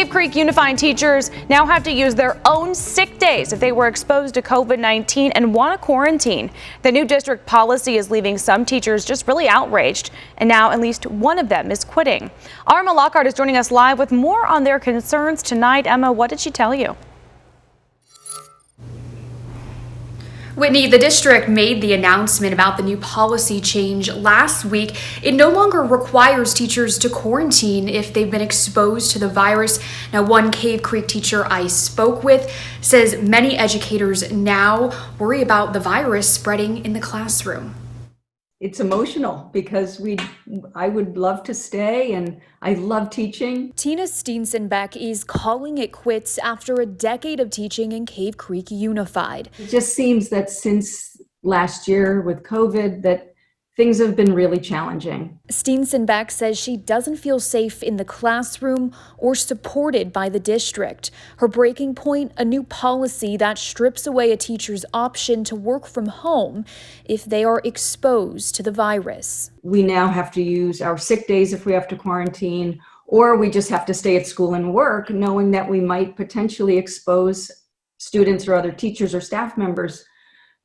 Cave Creek Unified teachers now have to use their own sick days if they were exposed to COVID-19 and want to quarantine. The new district policy is leaving some teachers just really outraged, and now at least one of them is quitting. Our Emma Lockhart is joining us live with more on their concerns tonight. Emma, what did she tell you? Whitney, the district made the announcement about the new policy change last week. It no longer requires teachers to quarantine if they've been exposed to the virus. Now, one Cave Creek teacher I spoke with says many educators now worry about the virus spreading in the classroom. It's emotional because I would love to stay and I love teaching. Tina Steensenbeck is calling it quits after a decade of teaching in Cave Creek Unified. It just seems that since last year with COVID that things have been really challenging. Steensenbeck says she doesn't feel safe in the classroom or supported by the district. Her breaking point, a new policy that strips away a teacher's option to work from home if they are exposed to the virus. We now have to use our sick days if we have to quarantine, or we just have to stay at school and work, knowing that we might potentially expose students or other teachers or staff members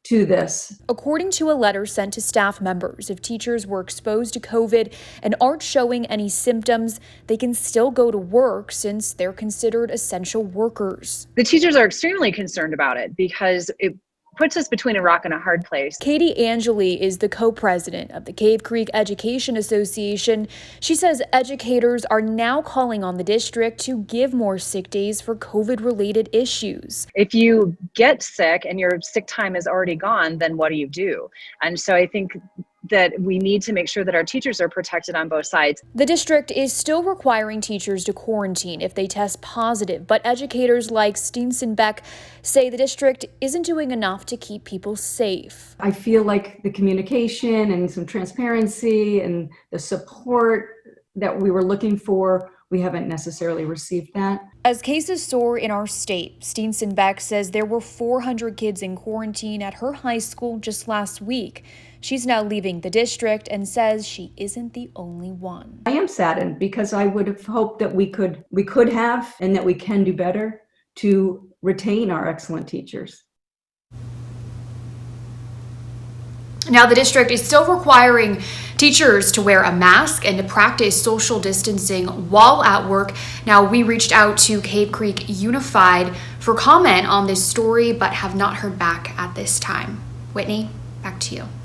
to this. According to a letter sent to staff members, if teachers were exposed to COVID and aren't showing any symptoms, they can still go to work since they're considered essential workers. The teachers are extremely concerned about it because it puts us between a rock and a hard place. Katie Angeli is the co-president of the Cave Creek Education Association. She says educators are now calling on the district to give more sick days for COVID-related issues. If you get sick and your sick time is already gone, then what do you do? And so I think that we need to make sure that our teachers are protected on both sides. The district is still requiring teachers to quarantine if they test positive, but educators like Steensenbeck say the district isn't doing enough to keep people safe. I feel like the communication and some transparency and the support that we were looking for, we haven't necessarily received that. As cases soar in our state, Steensenbeck says there were 400 kids in quarantine at her high school just last week. She's now leaving the district and says she isn't the only one. I am saddened because I would have hoped that we could have and that we can do better to retain our excellent teachers. Now, the district is still requiring teachers to wear a mask and to practice social distancing while at work. Now, we reached out to Cave Creek Unified for comment on this story, but have not heard back at this time. Whitney, back to you.